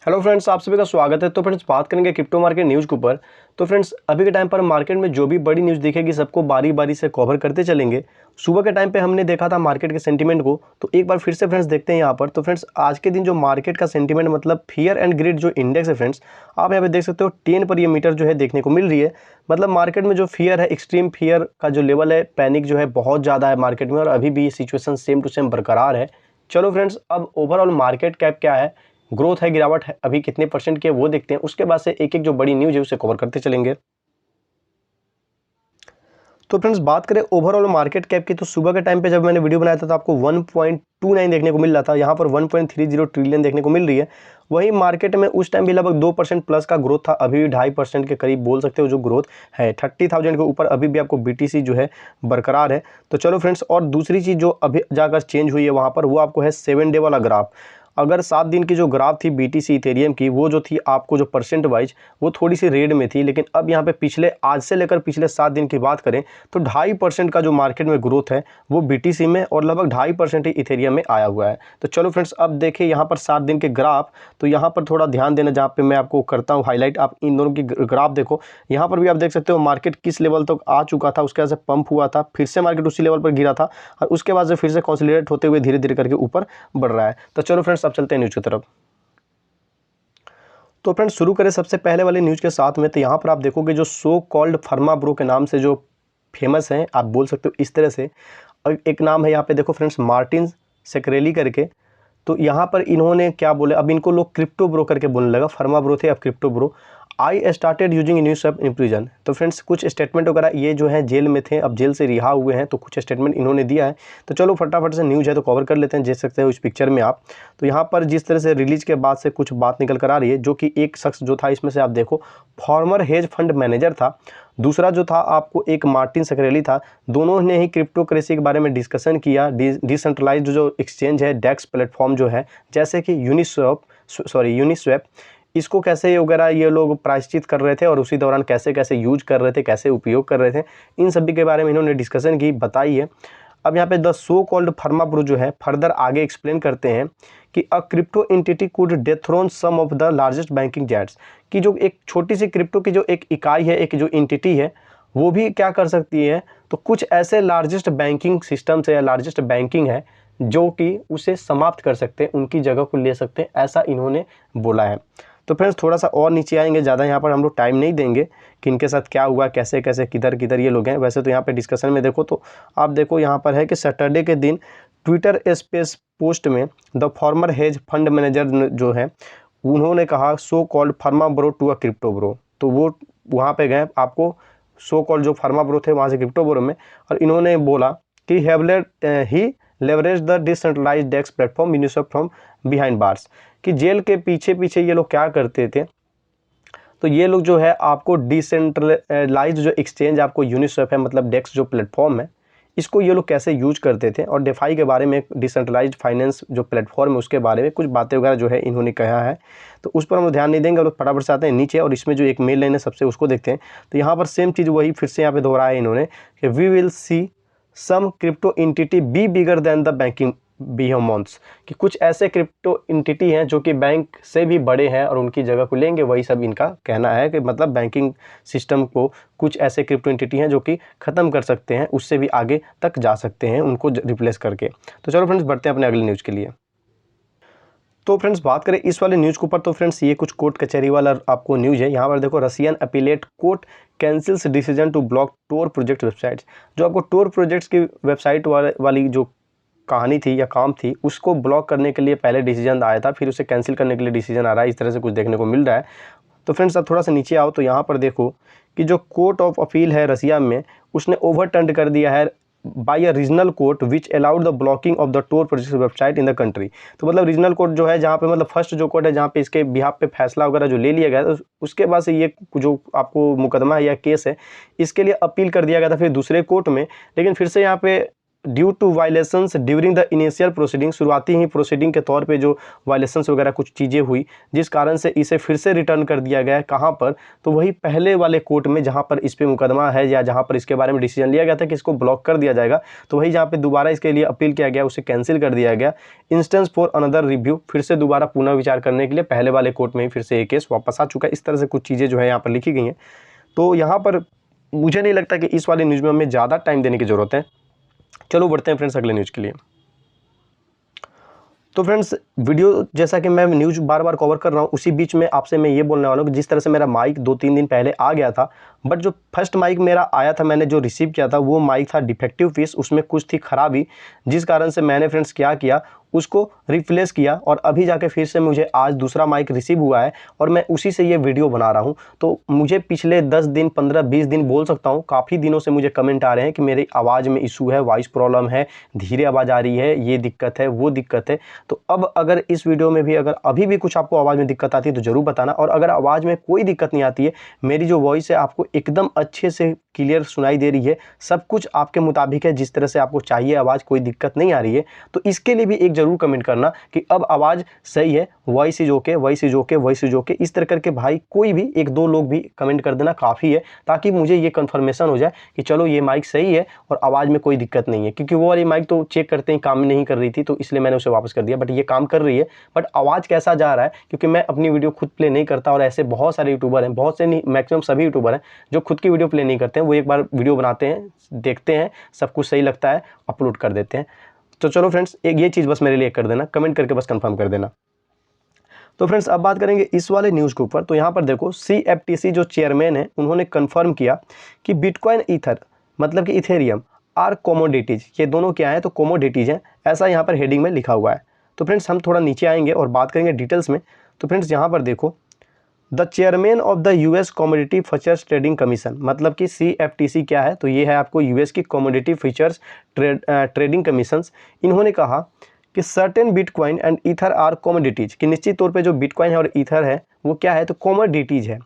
Hello friends, आप सभी का स्वागत है। तो फ्रेंड्स बात करेंगे क्रिप्टो मार्केट न्यूज़ के ऊपर। तो फ्रेंड्स अभी के टाइम पर मार्केट में जो भी बड़ी न्यूज़ दिखेगी सबको बारी बारी से कवर करते चलेंगे। सुबह के टाइम पे हमने देखा था मार्केट के सेंटीमेंट को, तो एक बार फिर से फ्रेंड्स देखते हैं यहाँ पर। तो फ्रेंड्स आज के दिन जो मार्केट का सेंटीमेंट मतलब फियर एंड ग्रीड जो इंडेक्स है फ्रेंड्स, आप यहाँ पे देख सकते हो 10 पर ये मीटर जो है देखने को मिल रही है। मतलब मार्केट में जो फियर है, एक्सट्रीम फियर का जो लेवल है, पैनिक जो है बहुत ज़्यादा है मार्केट में, और अभी भी ये सिचुएशन सेम टू सेम बरकरार है। चलो फ्रेंड्स, अब ओवरऑल मार्केट कैप क्या है, ग्रोथ है, गिरावट है, अभी कितने परसेंट की है वो देखते हैं। उसके बाद से एक एक जो बड़ी न्यूज़ है उसे कवर करते चलेंगे। तो फ्रेंड्स बात करें ओवरऑल मार्केट कैप की, तो सुबह के टाइम पे जब मैंने वीडियो बनाया था तो आपको 1.29 देखने को मिल रहा था। यहाँ पर 1.30 ट्रिलियन देखने को मिल रही है। वहीं मार्केट में उस टाइम भी लगभग 2% प्लस का ग्रोथ था। अभी भी 2.5% के करीब बोल सकते हो जो ग्रोथ है। 30,000 के ऊपर अभी भी आपको बीटीसी जो है बरकरार है। तो चलो फ्रेंड्स, और दूसरी चीज़ जो अभी जाकर चेंज हुई है वहाँ पर, वो आपको है 7 डे वाला ग्राफ। अगर 7 दिन की जो ग्राफ थी बीटीसी इथेरियम की, वो जो थी आपको जो परसेंट वाइज वो थोड़ी सी रेड में थी, लेकिन अब यहाँ पे पिछले आज से लेकर पिछले 7 दिन की बात करें तो 2.5% का जो मार्केट में ग्रोथ है वो बीटीसी में, और लगभग 2.5% ही इथेरियम में आया हुआ है। तो चलो फ्रेंड्स, अब देखें यहाँ पर 7 दिन के ग्राफ। तो यहाँ पर थोड़ा ध्यान देना, जहाँ पे मैं आपको करता हूँ हाईलाइट, आप इन दोनों की ग्राफ देखो। यहाँ पर भी आप देख सकते हो मार्केट किस लेवल तक आ चुका था, उसके बाद से पंप हुआ था, फिर से मार्केट उसी लेवल पर गिरा था, और उसके बाद से फिर से कंसोलिडेट होते हुए धीरे धीरे करके ऊपर बढ़ रहा है। तो चलो फ्रेंड्स, अब चलते हैं न्यूज़ की तरफ। तो फ्रेंड्स शुरू करें सबसे पहले वाले न्यूज़ के साथ में। तो यहाँ पर आप देखोगे जो सो कॉल्ड फर्मा ब्रो के नाम से जो फेमस हैं, आप बोल सकते हो इस तरह से। और एक नाम है यहाँ पे देखो फ्रेंड्स, मार्टिन सेक्रेली करके। तो यहाँ पर इन्होंने क्या बोले, अब इनको लोग क्रिप्टो ब्रो करके बोलने लगा। फर्मा ब्रो थे, अब crypto bro. I started using Uniswap in prison. तो फ्रेंड्स कुछ स्टेटमेंट वगैरह, ये जो है जेल में थे, अब जेल से रिहा हुए हैं, तो कुछ स्टेटमेंट इन्होंने दिया है। तो चलो फटाफट से न्यूज़ है तो कवर कर लेते हैं। देख सकते हो इस पिक्चर में आप। तो यहाँ पर जिस तरह से रिलीज के बाद से कुछ बात निकल कर आ रही है, जो कि एक शख्स जो था इसमें से आप देखो फॉर्मर हेज फंड मैनेजर था, दूसरा जो था आपको एक मार्टिन सकरेली था। दोनों ने ही क्रिप्टो करेंसी के बारे में डिस्कशन किया। डिसेंट्रलाइज्ड जो एक्सचेंज है, डेक्स प्लेटफॉर्म जो है, जैसे कि यूनिस्वैप, इसको कैसे वगैरह ये लोग प्रायश्चित कर रहे थे, और उसी दौरान कैसे कैसे यूज कर रहे थे, कैसे उपयोग कर रहे थे, इन सभी के बारे में इन्होंने डिस्कशन की, बताई है। अब यहाँ पे the so called pharma bro जो है फर्दर आगे एक्सप्लेन करते हैं कि a crypto entity could dethrone some of the largest banking giants, कि जो एक छोटी सी क्रिप्टो की जो एक इकाई है, एक जो एंटिटी है, वो भी क्या कर सकती है, तो कुछ ऐसे लार्जेस्ट बैंकिंग सिस्टम से या लार्जेस्ट बैंकिंग है जो कि उसे समाप्त कर सकते हैं, उनकी जगह को ले सकते हैं, ऐसा इन्होंने बोला है। तो फ्रेंड्स थोड़ा सा और नीचे आएंगे, ज़्यादा यहाँ पर हम लोग टाइम नहीं देंगे कि इनके साथ क्या हुआ, कैसे कैसे किधर किधर ये लोग हैं। वैसे तो यहाँ पे डिस्कशन में देखो तो आप देखो यहाँ पर है कि सैटरडे के दिन ट्विटर स्पेस पोस्ट में the former hedge fund manager जो है, उन्होंने कहा so called pharma bro to a crypto bro. तो वो वहाँ पे गए, आपको सो कॉल्ड जो फर्मा ब्रो थे वहाँ से क्रिप्टो ब्रो में, और इन्होंने बोला कि he leverage the decentralized DEX platform Uniswap from behind bars, कि जेल के पीछे पीछे ये लोग क्या करते थे, तो ये लोग जो है आपको डिसेंट्रलाइज्ड जो एक्सचेंज आपको यूनिस्वैप है, मतलब डेक्स जो प्लेटफॉर्म है, इसको ये लोग कैसे यूज करते थे, और डेफाई के बारे में, डिसेंट्रलाइज्ड फाइनेंस जो प्लेटफॉर्म है उसके बारे में कुछ बातें वगैरह जो है इन्होंने कहा है। तो उस पर हम ध्यान नहीं देंगे, और फटाफट से आते हैं नीचे, और इसमें जो एक मेल लाइन है सबसे उसको देखते हैं। तो यहाँ पर सेम चीज़ वही फिर से यहाँ पे दोहराया है इन्होंने कि we will see some crypto entity be bigger than the banking behemoths, कि कुछ ऐसे क्रिप्टो एंटिटी हैं जो कि बैंक से भी बड़े हैं और उनकी जगह को लेंगे। वही सब इनका कहना है कि मतलब बैंकिंग सिस्टम को कुछ ऐसे क्रिप्टो एंटिटी हैं जो कि ख़त्म कर सकते हैं, उससे भी आगे तक जा सकते हैं उनको रिप्लेस करके। तो चलो फ्रेंड्स बढ़ते हैं अपने अगले न्यूज़ के लिए। तो फ्रेंड्स बात करें इस वाले न्यूज़ के ऊपर, तो फ्रेंड्स ये कुछ कोर्ट कचहरी वाला आपको न्यूज़ है। यहाँ पर देखो, Russian appellate court cancels decision to block Tor project websites. जो आपको टोर प्रोजेक्ट्स की वेबसाइट वाली जो कहानी थी या काम थी, उसको ब्लॉक करने के लिए पहले डिसीजन आया था, फिर उसे कैंसिल करने के लिए डिसीजन आ रहा है, इस तरह से कुछ देखने को मिल रहा है। तो फ्रेंड्स अब थोड़ा सा नीचे आओ, तो यहाँ पर देखो कि जो कोर्ट ऑफ अपील है रसिया में, उसने ओवरटर्न कर दिया है by a regional court which allowed the blocking of the Tor project website in the country. तो मतलब रीजनल कोर्ट जो है, जहाँ पे मतलब फर्स्ट जो कोर्ट है जहाँ पे इसके बिहाफ पे फैसला वगैरह जो ले लिया गया था, उसके बाद से ये जो आपको मुकदमा है या केस है, इसके लिए अपील कर दिया गया था फिर दूसरे कोर्ट में। लेकिन फिर से यहाँ पे due to violations during the initial proceeding, शुरुआती ही प्रोसीडिंग के तौर पे जो वायलेशंस वगैरह कुछ चीज़ें हुई जिस कारण से इसे फिर से रिटर्न कर दिया गया है। कहाँ पर? तो वही पहले वाले कोर्ट में जहाँ पर इस पे मुकदमा है या जहाँ पर इसके बारे में डिसीजन लिया गया था कि इसको ब्लॉक कर दिया जाएगा, तो वही जहाँ पे दोबारा इसके लिए अपील किया गया उसे कैंसिल कर दिया गया। इंस्टेंस फॉर अनदर रिव्यू, फिर से दोबारा पुनः विचार करने के लिए पहले वाले कोर्ट में ही फिर से ये केस वापस आ चुका है। इस तरह से कुछ चीज़ें जो है यहाँ पर लिखी गई हैं। तो यहाँ पर मुझे नहीं लगता कि इस वाले न्यूज़ में हमें ज़्यादा टाइम देने की ज़रूरत है। चलो बढ़ते हैं फ्रेंड्स अगले न्यूज़ के लिए। तो फ्रेंड्स वीडियो जैसा कि मैं न्यूज़ बार बार कवर कर रहा हूँ, उसी बीच में आपसे मैं ये बोलने वाला हूँ कि जिस तरह से मेरा माइक 2-3 दिन पहले आ गया था, बट जो फर्स्ट माइक मेरा आया था, मैंने जो रिसीव किया था वो माइक था डिफेक्टिव पीस, उसमें कुछ थी खराबी, जिस कारण से मैंने फ्रेंड्स क्या किया, उसको रिप्लेस किया और अभी जाके फिर से मुझे आज दूसरा माइक रिसीव हुआ है और मैं उसी से ये वीडियो बना रहा हूँ। तो मुझे पिछले 10 दिन 15-20 दिन बोल सकता हूँ, काफ़ी दिनों से मुझे कमेंट आ रहे हैं कि मेरी आवाज़ में इशू है, वॉइस प्रॉब्लम है, धीरे आवाज़ आ रही है, ये दिक्कत है, वो दिक्कत है। तो अब अगर इस वीडियो में भी अगर अभी भी कुछ आपको आवाज़ में दिक्कत आती है तो ज़रूर बताना, और अगर आवाज़ में कोई दिक्कत नहीं आती है, मेरी जो वॉइस है आपको एकदम अच्छे से क्लियर सुनाई दे रही है, सब कुछ आपके मुताबिक है, जिस तरह से आपको चाहिए आवाज़, कोई दिक्कत नहीं आ रही है, तो इसके लिए भी एक ज़रूर कमेंट करना कि अब आवाज़ सही है, voice is okay, voice is okay, voice is okay, इस तरह करके भाई कोई भी 1-2 लोग भी कमेंट कर देना काफ़ी है, ताकि मुझे ये कन्फर्मेशन हो जाए कि चलो ये माइक सही है और आवाज़ में कोई दिक्कत नहीं है। क्योंकि वो वाली माइक तो चेक करते ही काम नहीं कर रही थी, तो इसलिए मैंने उसे वापस कर दिया, बट ये काम कर रही है। बट आवाज़ कैसा जा रहा है, क्योंकि मैं अपनी वीडियो खुद प्ले नहीं करता और ऐसे बहुत सारे यूट्यूबर हैं, बहुत से नहीं, मैक्सिमम सभी यूट्यूबर हैं जो खुद की वीडियो प्ले नहीं करते हैं, वो एक बार वीडियो बनाते हैं, देखते हैं, सब कुछ सही लगता है, अपलोड कर देते हैं। तो चलो फ्रेंड्स, एक ये चीज़ बस मेरे लिए कर देना, कमेंट करके बस कंफर्म कर देना। तो फ्रेंड्स अब बात करेंगे इस वाले न्यूज़ के ऊपर। तो यहाँ पर देखो, CFTC जो चेयरमैन है उन्होंने कंफर्म किया कि बिटकॉइन ईथर मतलब कि इथेरियम आर कमोडिटीज़, ये दोनों क्या हैं, तो कमोडिटीज़ हैं, ऐसा यहाँ पर हेडिंग में लिखा हुआ है। तो फ्रेंड्स हम थोड़ा नीचे आएंगे और बात करेंगे डिटेल्स में। तो फ्रेंड्स यहाँ पर देखो, the chairman of the US commodity futures trading commission, मतलब कि CFTC क्या है, तो ये है आपको US की कमोडिटी फ्यूचर्स ट्रेडिंग कमीशंस। इन्होंने कहा कि certain bitcoin and ether are commodities, कि निश्चित तौर पे जो बिटकॉइन है और ईथर है वो क्या है, तो कमोडिटीज़ है।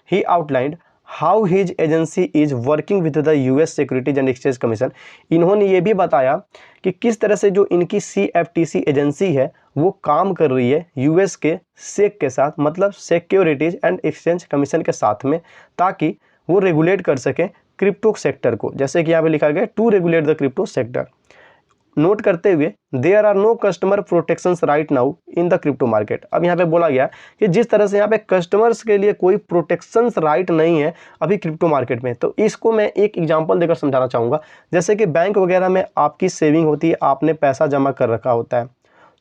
He outlined how his agency is working with the US securities and exchange commission. इन्होंने ये भी बताया कि किस तरह से जो इनकी CFTC एजेंसी है वो काम कर रही है US के सेक के साथ, मतलब सिक्योरिटीज एंड एक्सचेंज कमीशन के साथ में, ताकि वो रेगुलेट कर सके क्रिप्टो सेक्टर को। जैसे कि यहाँ पे लिखा गया to regulate the crypto sector. Note करते हुए there are no customer protections right now in the crypto market. अब यहाँ पे बोला गया कि जिस तरह से यहाँ पे कस्टमर्स के लिए कोई प्रोटेक्शंस राइट नहीं है अभी क्रिप्टो मार्केट में। तो इसको मैं एक एग्जांपल देकर समझाना चाहूँगा। जैसे कि बैंक वगैरह में आपकी सेविंग होती है, आपने पैसा जमा कर रखा होता है,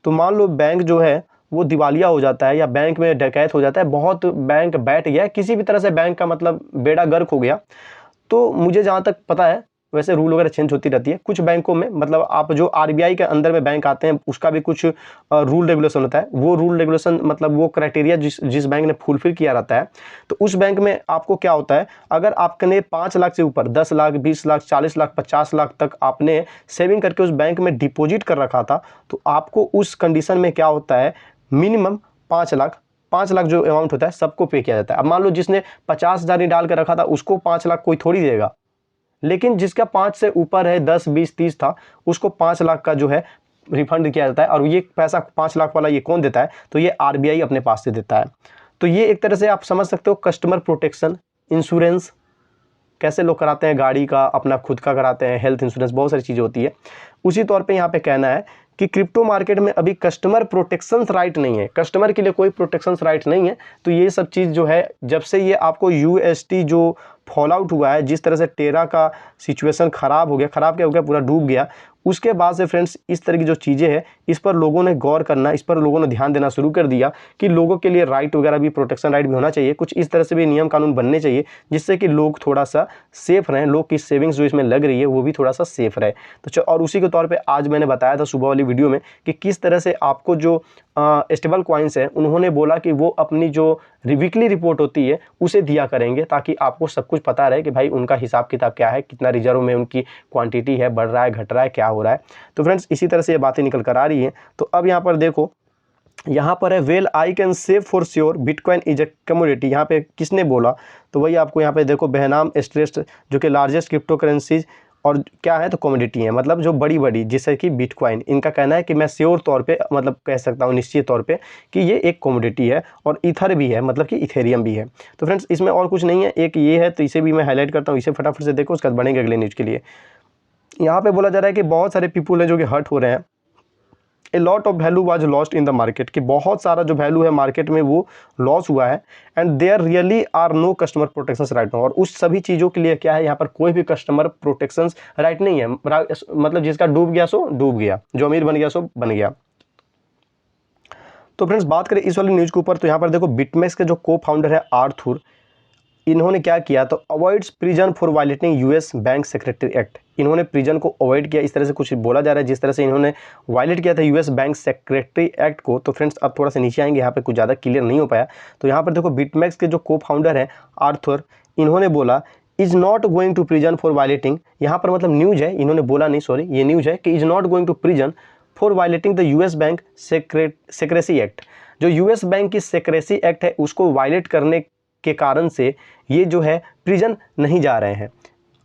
तो मान लो बैंक जो है वो दिवालिया हो जाता है या बैंक में डकैत हो जाता है, बहुत बैंक बैठ गया, किसी भी तरह से बैंक का मतलब बेड़ा गर्क हो गया, तो मुझे जहाँ तक पता है, वैसे रूल वगैरह चेंज होती रहती है कुछ बैंकों में, मतलब आप जो RBI के अंदर में बैंक आते हैं उसका भी कुछ रूल रेगुलेशन होता है। वो रूल रेगुलेशन मतलब वो क्राइटेरिया जिस बैंक ने फुलफिल किया रहता है, तो उस बैंक में आपको क्या होता है, अगर आपने 5 लाख से ऊपर 10 लाख 20 लाख 40 लाख 50 लाख तक आपने सेविंग करके उस बैंक में डिपॉजिट कर रखा था, तो आपको उस कंडीशन में क्या होता है, मिनिमम 5 लाख जो अमाउंट होता है सबको पे किया जाता है। अब मान लो जिसने 50,000 ही डाल कर रखा था उसको 5 लाख कोई थोड़ी देगा, लेकिन जिसका 5 से ऊपर है, 10 20 30 था, उसको 5 लाख का जो है रिफंड किया जाता है। और ये पैसा 5 लाख वाला ये कौन देता है, तो ये RBI अपने पास से देता है। तो ये एक तरह से आप समझ सकते हो कस्टमर प्रोटेक्शन। इंश्योरेंस कैसे लोग कराते हैं, गाड़ी का, अपना खुद का कराते हैं, हेल्थ इंश्योरेंस, बहुत सारी चीज़ें होती है। उसी तौर पे यहाँ पे कहना है कि क्रिप्टो मार्केट में अभी कस्टमर प्रोटेक्शंस राइट नहीं है, कस्टमर के लिए कोई प्रोटेक्शंस राइट नहीं है। तो ये सब चीज़ जो है, जब से ये आपको UST जो फॉल आउट हुआ है, जिस तरह से टेरा का सिचुएशन ख़राब हो गया, ख़राब क्या हो गया, पूरा डूब गया, उसके बाद से फ्रेंड्स इस तरह की जो चीज़ें हैं इस पर लोगों ने गौर करना, इस पर लोगों ने ध्यान देना शुरू कर दिया कि लोगों के लिए राइट वगैरह भी, प्रोटेक्शन राइट भी होना चाहिए, कुछ इस तरह से भी नियम कानून बनने चाहिए जिससे कि लोग थोड़ा सा सेफ रहें, लोग की सेविंग्स जो इसमें लग रही है वो भी थोड़ा सा सेफ रहे। तो और उसी के तौर पर आज मैंने बताया था सुबह वाली वीडियो में कि किस तरह से आपको जो स्टेबल कॉइन्स हैं उन्होंने बोला कि वो अपनी जो वीकली रिपोर्ट होती है उसे दिया करेंगे, ताकि आपको सब कुछ पता रहे कि भाई उनका हिसाब किताब क्या है, कितना रिजर्व में उनकी क्वांटिटी है, बढ़ रहा है, घट रहा है, क्या हो रहा है। तो फ्रेंड्स इसी तरह से ये बातें निकल कर आ रही हैं। तो अब यहाँ पर देखो, यहाँ पर है well I can save for sure bitcoin is a commodity. यहाँ पे किसने बोला, तो वही आपको यहाँ पे देखो, बेहनाम स्ट्रेस जो कि लार्जेस्ट क्रिप्टो करेंसीज और क्या है तो कमोडिटी है, मतलब जो बड़ी बड़ी, जैसे कि बिटकॉइन, इनका कहना है कि मैं श्योर तौर पे मतलब कह सकता हूँ निश्चित तौर पे कि ये एक कमोडिटी है, और ईथर भी है, मतलब कि इथेरियम भी है। तो फ्रेंड्स इसमें और कुछ नहीं है, एक ये है, तो इसे भी मैं हाईलाइट करता हूँ, इसे फटाफट से देखो, उसके बाद बढ़ेंगे अगले न्यूज़ के लिए। यहाँ पे बोला जा रहा है कि बहुत सारे पीपुल हैं जो कि हर्ट हो रहे हैं। A lot of value was lost in the market, कि बहुत सारा जो वैल्यू है मार्केट में वो लॉस हुआ है। And there really are no customer protections right now, और उस सभी चीज़ों के लिए क्या है, यहाँ पर कोई भी कस्टमर प्रोटेक्शंस राइट नहीं है, मतलब जिसका डूब गया सो डूब गया, जो अमीर बन गया सो बन गया। तो फ्रेंड्स बात करें इस वाली न्यूज़ के ऊपर, तो यहाँ पर देखो बिटमेक्स के जो को फाउंडर है आर्थर, इन्होंने क्या किया, तो avoids prison for violating US bank secretary act, इन्होंने प्रिजन को अवॉइड किया, इस तरह से कुछ बोला जा रहा है, जिस तरह से इन्होंने वायलेट किया था यूएस बैंक सेक्रेटरी एक्ट को। तो फ्रेंड्स अब थोड़ा सा नीचे आएंगे, यहाँ पे कुछ ज़्यादा क्लियर नहीं हो पाया। तो यहाँ पर देखो बिटमैक्स के जो को फाउंडर हैं आर्थर, इन्होंने बोला is not going to prison for violating, यहाँ पर मतलब न्यूज़ है, इन्होंने बोला नहीं, सॉरी ये न्यूज़ है कि is not going to prison for violating the US bank secrecy act, जो यूएस बैंक की सेक्रेसी एक्ट है उसको वायलेट करने के कारण से ये जो है प्रिजन नहीं जा रहे हैं।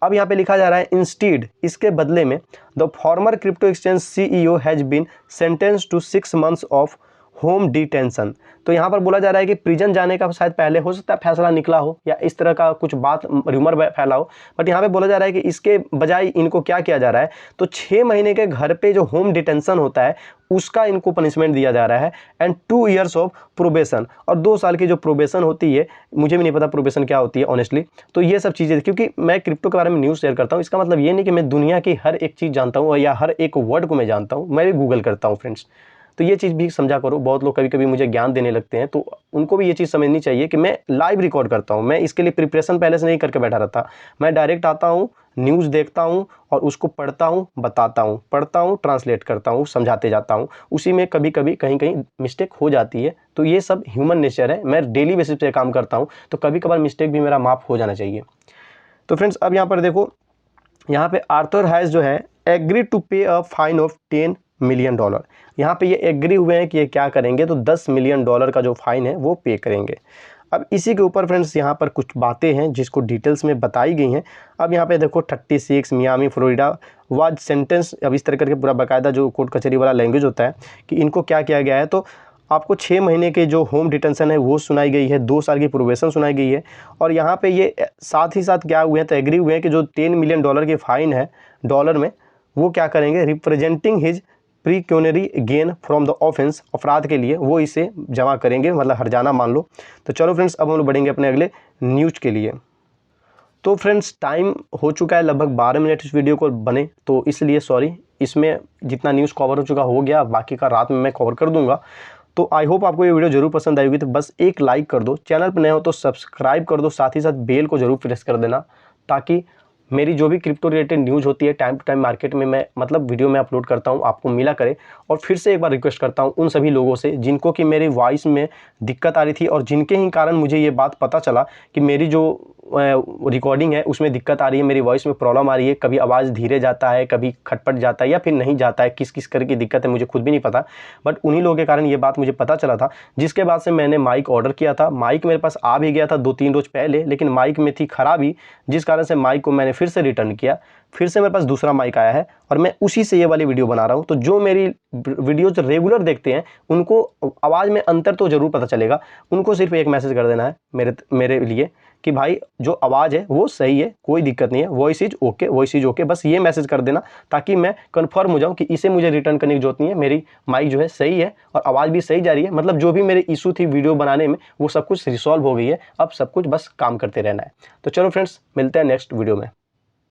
अब यहाँ पे लिखा जा रहा है इंस्टीड, इसके बदले में the former crypto exchange CEO has been sentenced to 6 months of home detention. तो यहाँ पर बोला जा रहा है कि प्रिजन जाने का शायद पहले हो सकता है फैसला निकला हो, या इस तरह का कुछ बात र्यूमर फैला हो, बट यहाँ पे बोला जा रहा है कि इसके बजाय इनको क्या किया जा रहा है, तो 6 महीने के घर पे जो होम डिटेंशन होता है उसका इनको पनिशमेंट दिया जा रहा है, एंड 2 years ऑफ प्रोबेशन, और 2 साल की जो प्रोबेशन होती है, मुझे भी नहीं पता प्रोबेशन क्या होती है ऑनेस्टली। तो ये सब चीज़ें, क्योंकि मैं क्रिप्टो के बारे में न्यूज़ शेयर करता हूँ, इसका मतलब ये नहीं कि मैं दुनिया की हर एक चीज़ जानता हूँ या हर एक वर्ड को मैं जानता हूँ, मैं भी गूगल करता हूँ फ्रेंड्स। तो ये चीज़ भी समझा करो, बहुत लोग कभी कभी मुझे ज्ञान देने लगते हैं, तो उनको भी ये चीज़ समझनी चाहिए कि मैं लाइव रिकॉर्ड करता हूँ, मैं इसके लिए प्रिपरेशन पहले से नहीं करके बैठा रहता, मैं डायरेक्ट आता हूँ, न्यूज़ देखता हूँ और उसको पढ़ता हूँ, बताता हूँ, पढ़ता हूँ, ट्रांसलेट करता हूँ, समझाते जाता हूँ, उसी में कभी कभी कहीं कहीं मिस्टेक हो जाती है। तो ये सब ह्यूमन नेचर है, मैं डेली बेसिस पे काम करता हूँ, तो कभी कभार मिस्टेक भी मेरा माफ़ हो जाना चाहिए। तो फ्रेंड्स अब यहाँ पर देखो, यहाँ पे आर्थर हैज़ जो है एग्री टू पे अ फाइन ऑफ $10 million, यहाँ पे ये एग्री हुए हैं कि ये क्या करेंगे, तो $10 million का जो फाइन है वो पे करेंगे। अब इसी के ऊपर फ्रेंड्स यहाँ पर कुछ बातें हैं जिसको डिटेल्स में बताई गई हैं। अब यहाँ पे देखो 36 मियामी फ्लोरिडा वाज सेंटेंस, अब इस तरह करके पूरा बाकायदा जो कोर्ट कचहरी वाला लैंग्वेज होता है कि इनको क्या किया गया है, तो आपको 6 महीने के जो होम डिटेंशन है वो सुनाई गई है, 2 साल की प्रोबेशन सुनाई गई है, और यहाँ पे ये साथ ही साथ क्या हुए हैं, तो एग्री हुए हैं कि जो $10 million की फ़ाइन है डॉलर में, वो क्या करेंगे, representing his pecuniary gain from the offence, अपराध के लिए वो इसे जमा करेंगे, मतलब हर्जाना मान लो। तो चलो फ्रेंड्स अब हम लोग बढ़ेंगे अपने अगले न्यूज़ के लिए। तो फ्रेंड्स टाइम हो चुका है, लगभग 12 मिनट इस वीडियो को बने, तो इसलिए सॉरी, इसमें जितना न्यूज़ कवर हो चुका हो गया, बाकी का रात में मैं कवर कर दूंगा। तो आई होप आपको ये वीडियो जरूर पसंद आएगी, तो बस एक लाइक कर दो, चैनल पर नए हो तो सब्सक्राइब कर दो, साथ ही साथ बेल को जरूर प्रेस कर देना, ताकि मेरी जो भी क्रिप्टो रिलेटेड न्यूज़ होती है टाइम टू टाइम मार्केट में मैं मतलब वीडियो में अपलोड करता हूँ, आपको मिला करे। और फिर से एक बार रिक्वेस्ट करता हूँ उन सभी लोगों से जिनको कि मेरी वॉइस में दिक्कत आ रही थी, और जिनके ही कारण मुझे ये बात पता चला कि मेरी जो रिकॉर्डिंग है उसमें दिक्कत आ रही है, मेरी वॉइस में प्रॉब्लम आ रही है, कभी आवाज़ धीरे जाता है, कभी खटपट जाता है, या फिर नहीं जाता है, किस किस करके की दिक्कत है मुझे खुद भी नहीं पता, बट उन्हीं लोगों के कारण ये बात मुझे पता चला था, जिसके बाद से मैंने माइक ऑर्डर किया था। माइक मेरे पास आ भी गया था 2-3 रोज़ पहले, लेकिन माइक में थी खराबी, जिस कारण से माइक को मैंने फिर से रिटर्न किया, फिर से मेरे पास दूसरा माइक आया है, और मैं उसी से ये वाली वीडियो बना रहा हूँ। तो जो मेरी वीडियोज रेगुलर देखते हैं उनको आवाज़ में अंतर तो ज़रूर पता चलेगा, उनको सिर्फ एक मैसेज कर देना है मेरे लिए कि भाई जो आवाज़ है वो सही है, कोई दिक्कत नहीं है, वॉइस इज ओके, बस ये मैसेज कर देना, ताकि मैं कंफर्म हो जाऊं कि इसे मुझे रिटर्न करने की जरूरत नहीं है, मेरी माइक जो है सही है और आवाज़ भी सही जा रही है, मतलब जो भी मेरे इशू थी वीडियो बनाने में वो सब कुछ रिसॉल्व हो गई है, अब सब कुछ बस काम करते रहना है। तो चलो फ्रेंड्स मिलते हैं नेक्स्ट वीडियो में।